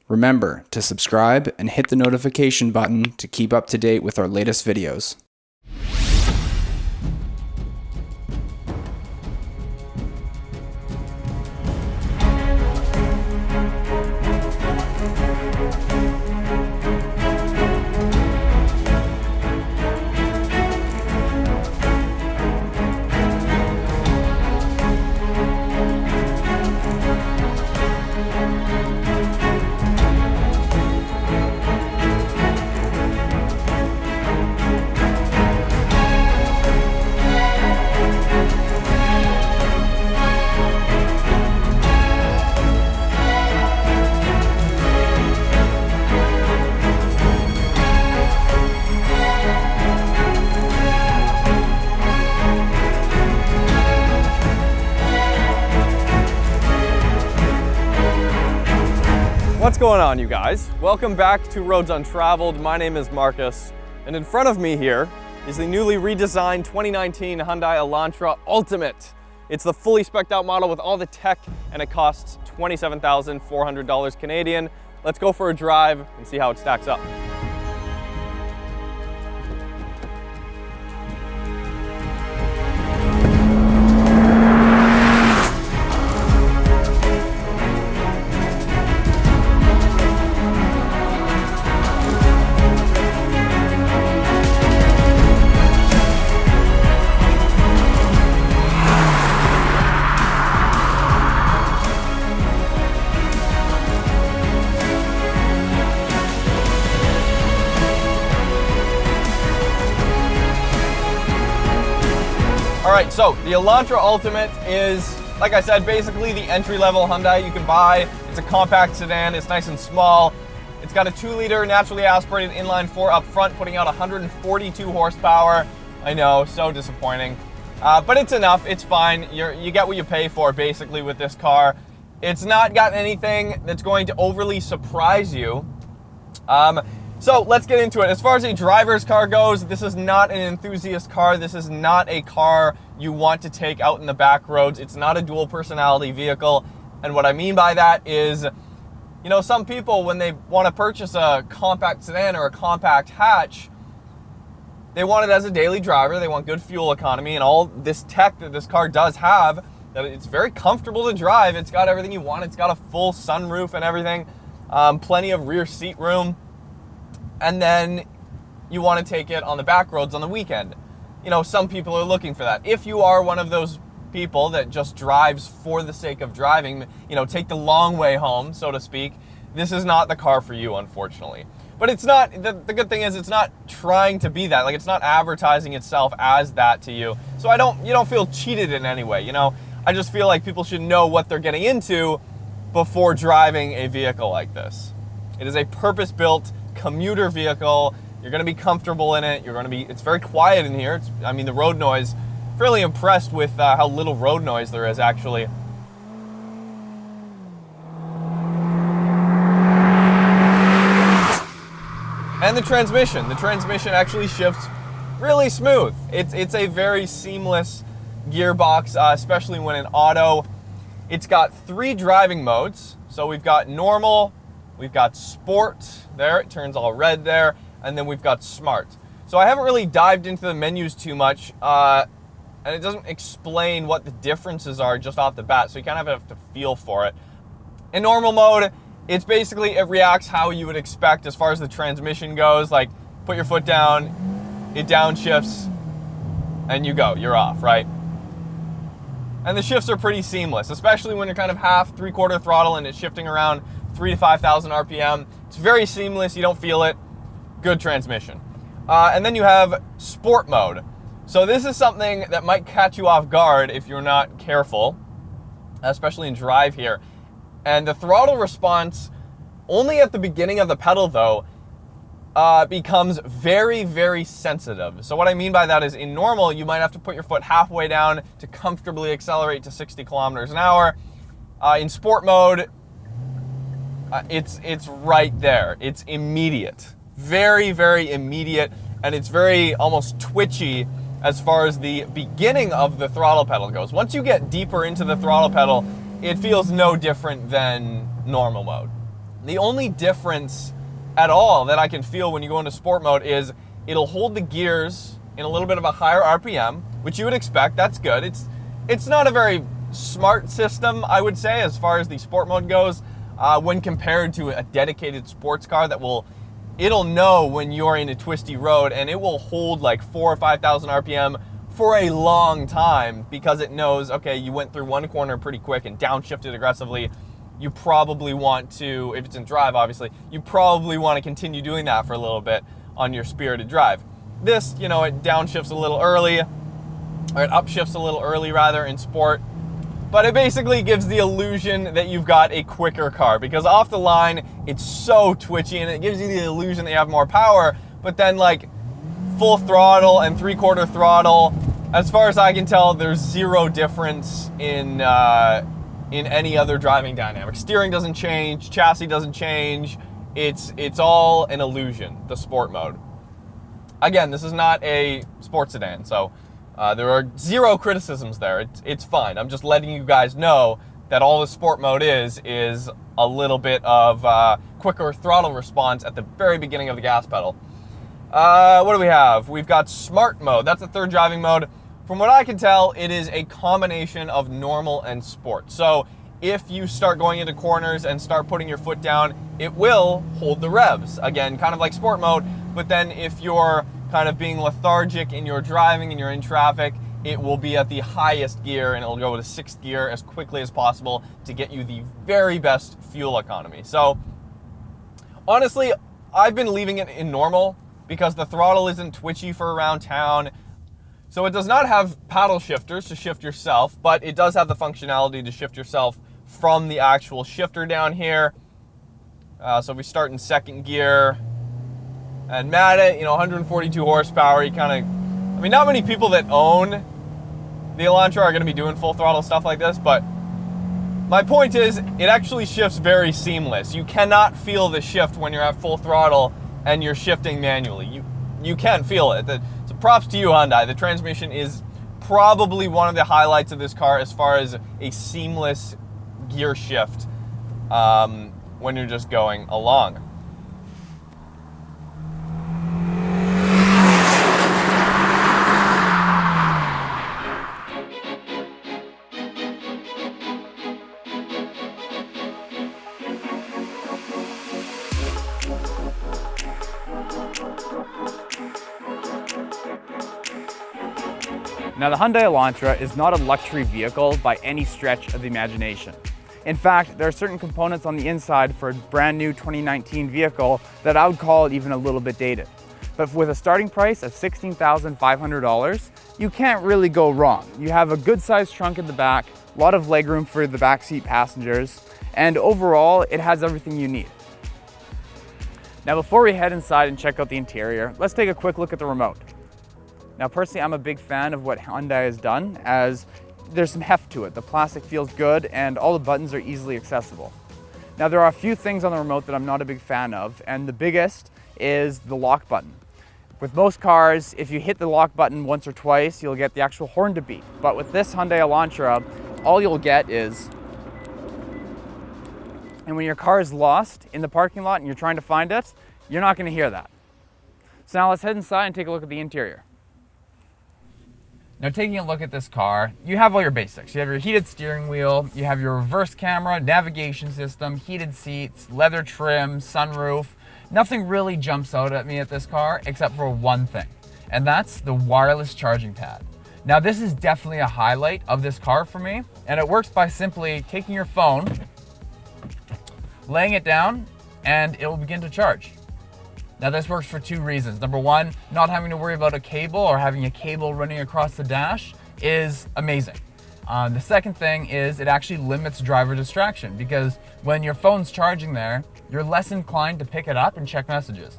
Remember to subscribe and hit the notification button to keep up to date with our latest videos. What's going on, you guys? Welcome back to Roads Untraveled. My name is Marcus, and in front of me here is the newly redesigned 2019 Hyundai Elantra Ultimate. It's the fully spec'd out model with all the tech, and it costs $27,400 Canadian. Let's go for a drive and see how it stacks up. Alright, so the Elantra Ultimate is, like I said, basically the entry-level Hyundai you can buy. It's a compact sedan, it's nice and small. It's got a 2-liter naturally aspirated inline-4 up front, putting out 142 horsepower. I know, so disappointing. But it's enough, it's fine. You get what you pay for, basically, with this car. It's not got anything that's going to overly surprise you. So let's get into it. As far as a driver's car goes, this is not an enthusiast car. This is not a car you want to take out in the back roads. It's not a dual personality vehicle. And what I mean by that is, you know, some people, when they want to purchase a compact sedan or a compact hatch, they want it as a daily driver. They want good fuel economy and all this tech that this car does have, that it's very comfortable to drive. It's got everything you want. It's got a full sunroof and everything, plenty of rear seat room. And then you want to take it on the back roads on the weekend. You know, some people are looking for that. If you are one of those people that just drives for the sake of driving, you know, take the long way home, so to speak, this is not the car for you, unfortunately. But it's not, the good thing is it's not trying to be that. Like, it's not advertising itself as that to you. So you don't feel cheated in any way, you know? I just feel like people should know what they're getting into before driving a vehicle like this. It is a purpose-built commuter vehicle. You're going to be comfortable in it. It's very quiet in here. I mean, the road noise, fairly impressed with how little road noise there is, actually. And the transmission actually shifts really smooth. It's a very seamless gearbox, especially when in auto. It's got 3 driving modes. So we've got normal, we've got sport, there, it turns all red there, and then we've got smart. So I haven't really dived into the menus too much, and it doesn't explain what the differences are just off the bat, so you kind of have to feel for it. In normal mode, it's basically, it reacts how you would expect as far as the transmission goes, like put your foot down, it downshifts, and you go, you're off, right? And the shifts are pretty seamless, especially when you're kind of half, 3/4 throttle and it's shifting around 3,000 to 5,000 RPM. It's very seamless, you don't feel it. Good transmission. And then you have sport mode. So this is something that might catch you off guard if you're not careful, especially in drive here. And the throttle response, only at the beginning of the pedal though, becomes very, very sensitive. So what I mean by that is, in normal, you might have to put your foot halfway down to comfortably accelerate to 60 kilometers an hour. In sport mode, it's right there. It's immediate. Very, very immediate, and it's very almost twitchy as far as the beginning of the throttle pedal goes. Once you get deeper into the throttle pedal, it feels no different than normal mode. The only difference at all that I can feel when you go into sport mode is it'll hold the gears in a little bit of a higher RPM, which you would expect. That's good. It's not a very smart system, I would say, as far as the sport mode goes, when compared to a dedicated sports car that it'll know when you're in a twisty road, and it will hold like 4,000 or 5,000 RPM for a long time because it knows, okay, you went through one corner pretty quick and downshifted aggressively. You probably want to, if it's in drive, obviously, you probably want to continue doing that for a little bit on your spirited drive. This, it downshifts a little early, or it upshifts a little early rather in sport, but it basically gives the illusion that you've got a quicker car because off the line, it's so twitchy and it gives you the illusion that you have more power, but then like full throttle and 3/4 throttle, as far as I can tell, there's zero difference in any other driving dynamic. Steering doesn't change, chassis doesn't change. It's all an illusion, the sport mode. Again, this is not a sports sedan, so there are zero criticisms there. It's fine. I'm just letting you guys know that all the sport mode is a little bit of quicker throttle response at the very beginning of the gas pedal. What do we have? We've got smart mode. That's the third driving mode. From what I can tell, it is a combination of normal and sport. So if you start going into corners and start putting your foot down, it will hold the revs. Again, kind of like sport mode, but then if you're kind of being lethargic in your driving and you're in traffic, it will be at the highest gear and it'll go to 6th gear as quickly as possible to get you the very best fuel economy. So honestly, I've been leaving it in normal because the throttle isn't twitchy for around town. So it does not have paddle shifters to shift yourself, but it does have the functionality to shift yourself from the actual shifter down here. So if we start in 2nd gear and mat it, 142 horsepower, not many people that own the Elantra are going to be doing full throttle stuff like this, but my point is it actually shifts very seamless. You cannot feel the shift when you're at full throttle and you're shifting manually. You can feel it. So props to you, Hyundai. The transmission is probably one of the highlights of this car as far as a seamless gear shift when you're just going along. Now, the Hyundai Elantra is not a luxury vehicle by any stretch of the imagination. In fact, there are certain components on the inside for a brand new 2019 vehicle that I would call even a little bit dated. But with a starting price of $16,500, you can't really go wrong. You have a good sized trunk in the back, a lot of legroom for the backseat passengers, and overall, it has everything you need. Now, before we head inside and check out the interior, let's take a quick look at the remote. Now, personally, I'm a big fan of what Hyundai has done, as there's some heft to it. The plastic feels good and all the buttons are easily accessible. Now, there are a few things on the remote that I'm not a big fan of, and the biggest is the lock button. With most cars, if you hit the lock button once or twice, you'll get the actual horn to beep. But with this Hyundai Elantra, all you'll get is, and when your car is lost in the parking lot and you're trying to find it, you're not going to hear that. So now let's head inside and take a look at the interior. Now, taking a look at this car, you have all your basics. You have your heated steering wheel, you have your reverse camera, navigation system, heated seats, leather trim, sunroof. Nothing really jumps out at me at this car except for one thing, and that's the wireless charging pad. Now, this is definitely a highlight of this car for me, and it works by simply taking your phone, laying it down, and it will begin to charge. Now, this works for two reasons. Number one, not having to worry about a cable or having a cable running across the dash is amazing. The second thing is it actually limits driver distraction, because when your phone's charging there, you're less inclined to pick it up and check messages.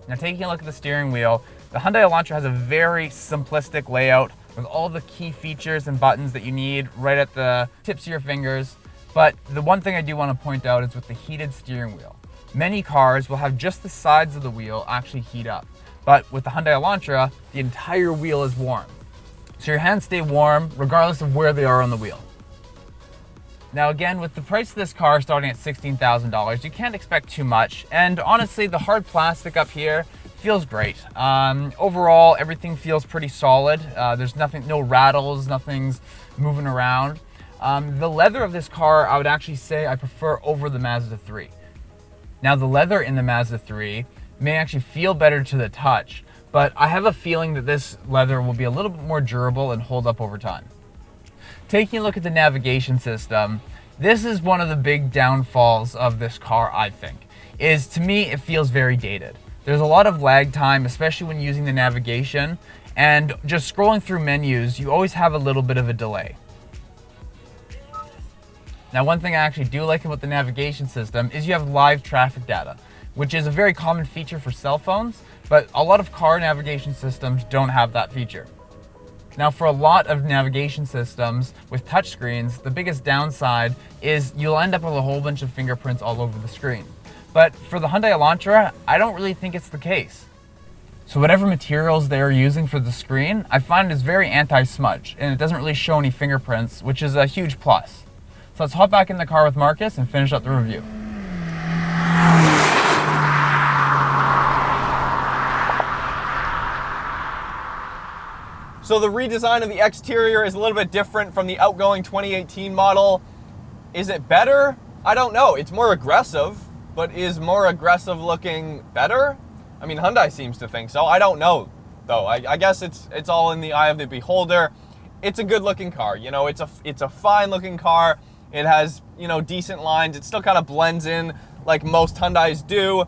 Now, taking a look at the steering wheel, the Hyundai Elantra has a very simplistic layout with all the key features and buttons that you need right at the tips of your fingers. But the one thing I do want to point out is with the heated steering wheel. Many cars will have just the sides of the wheel actually heat up. But with the Hyundai Elantra, the entire wheel is warm. So your hands stay warm regardless of where they are on the wheel. Now again, with the price of this car starting at $16,000, you can't expect too much. And honestly, the hard plastic up here feels great. Overall, everything feels pretty solid. There's no rattles, nothing's moving around. The leather of this car, I would actually say I prefer over the Mazda 3. Now the leather in the Mazda 3 may actually feel better to the touch, but I have a feeling that this leather will be a little bit more durable and hold up over time. Taking a look at the navigation system, this is one of the big downfalls of this car, I think, is to me it feels very dated. There's a lot of lag time, especially when using the navigation, and just scrolling through menus, you always have a little bit of a delay. Now, one thing I actually do like about the navigation system is you have live traffic data, which is a very common feature for cell phones, but a lot of car navigation systems don't have that feature. Now, for a lot of navigation systems with touchscreens, the biggest downside is you'll end up with a whole bunch of fingerprints all over the screen. But for the Hyundai Elantra, I don't really think it's the case. So whatever materials they're using for the screen, I find is very anti-smudge, and it doesn't really show any fingerprints, which is a huge plus. So let's hop back in the car with Marcus and finish up the review. So the redesign of the exterior is a little bit different from the outgoing 2018 model. Is it better? I don't know. It's more aggressive, but is more aggressive looking better? I mean, Hyundai seems to think so. I don't know, though. I guess it's all in the eye of the beholder. It's a good looking car. You know, it's a fine looking car. It has, you know, decent lines. It still kind of blends in like most Hyundais do.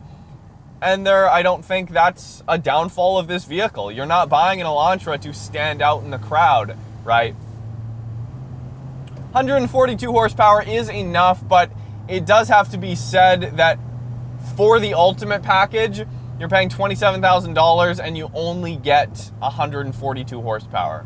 And I don't think that's a downfall of this vehicle. You're not buying an Elantra to stand out in the crowd, right? 142 horsepower is enough, but it does have to be said that for the ultimate package, you're paying $27,000 and you only get 142 horsepower.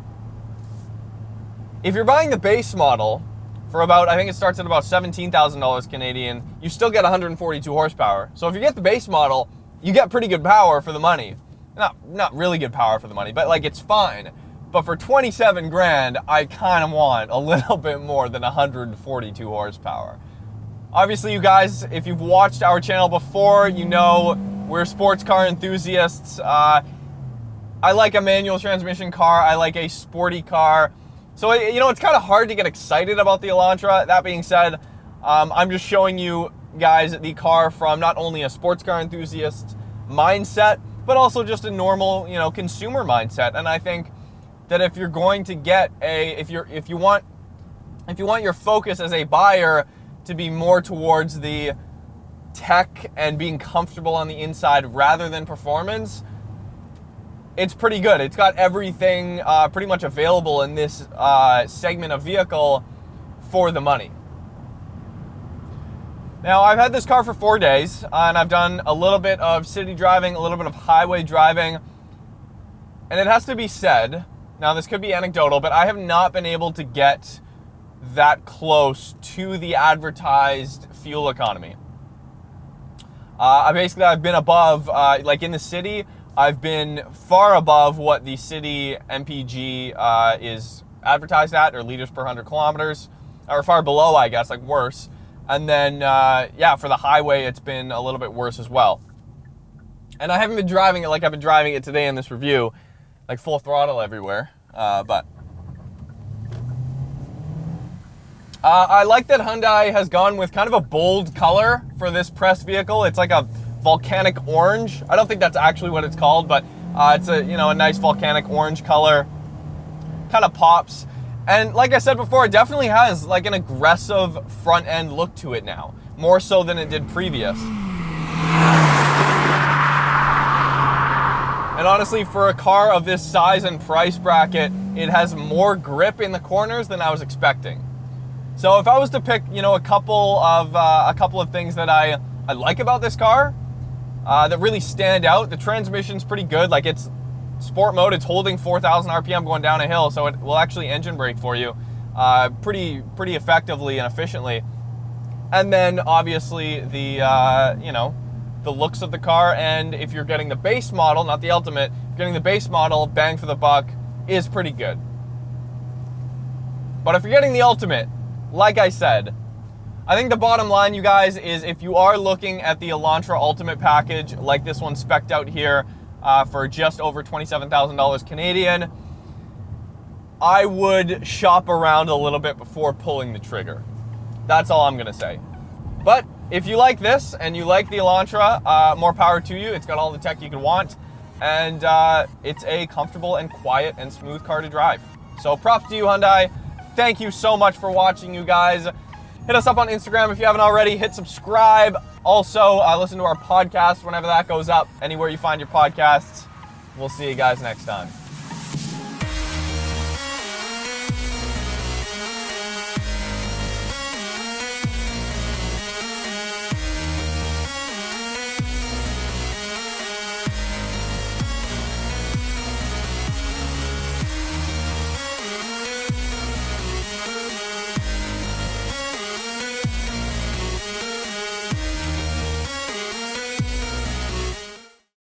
If you're buying the base model for about, I think it starts at about $17,000 Canadian, you still get 142 horsepower. So if you get the base model, you get pretty good power for the money. Not really good power for the money, but like it's fine. But for 27 grand, I kind of want a little bit more than 142 horsepower. Obviously, you guys, if you've watched our channel before, you know we're sports car enthusiasts. I like a manual transmission car. I like a sporty car. So, you know, it's kind of hard to get excited about the Elantra. That being said, I'm just showing you guys the car from not only a sports car enthusiast mindset, but also just a normal, you know, consumer mindset. And I think that if you're going to get if you want your focus as a buyer to be more towards the tech and being comfortable on the inside rather than performance, it's pretty good. It's got everything pretty much available in this segment of vehicle for the money. Now, I've had this car for 4 days, and I've done a little bit of city driving, a little bit of highway driving, and it has to be said, now this could be anecdotal, but I have not been able to get that close to the advertised fuel economy. I've been above, like in the city, I've been far above what the city MPG is advertised at, or liters per 100 kilometers, or far below, I guess, like worse. And then, yeah, for the highway, it's been a little bit worse as well. And I haven't been driving it like I've been driving it today in this review, like full throttle everywhere, but I like that Hyundai has gone with kind of a bold color for this press vehicle. It's like a volcanic orange. I don't think that's actually what it's called, but it's a nice volcanic orange color. Kind of pops. And like I said before, it definitely has like an aggressive front end look to it now, more so than it did previous. And honestly, for a car of this size and price bracket, it has more grip in the corners than I was expecting. So if I was to pick, a couple of things that I like about this car that really stand out, the transmission's pretty good. Like, it's sport mode, it's holding 4,000 RPM going down a hill, so it will actually engine brake for you pretty effectively and efficiently. And then obviously the looks of the car, and if you're getting the base model, not the Ultimate, getting the base model, bang for the buck, is pretty good. But if you're getting the Ultimate, like I said, I think the bottom line, you guys, is if you are looking at the Elantra Ultimate package, like this one spec'd out here for just over $27,000 Canadian, I would shop around a little bit before pulling the trigger. That's all I'm gonna say. But if you like this and you like the Elantra, more power to you. It's got all the tech you could want, and it's a comfortable and quiet and smooth car to drive. So props to you, Hyundai. Thank you so much for watching, you guys. Hit us up on Instagram if you haven't already. Hit subscribe. Also, listen to our podcast whenever that goes up, anywhere you find your podcasts. We'll see you guys next time.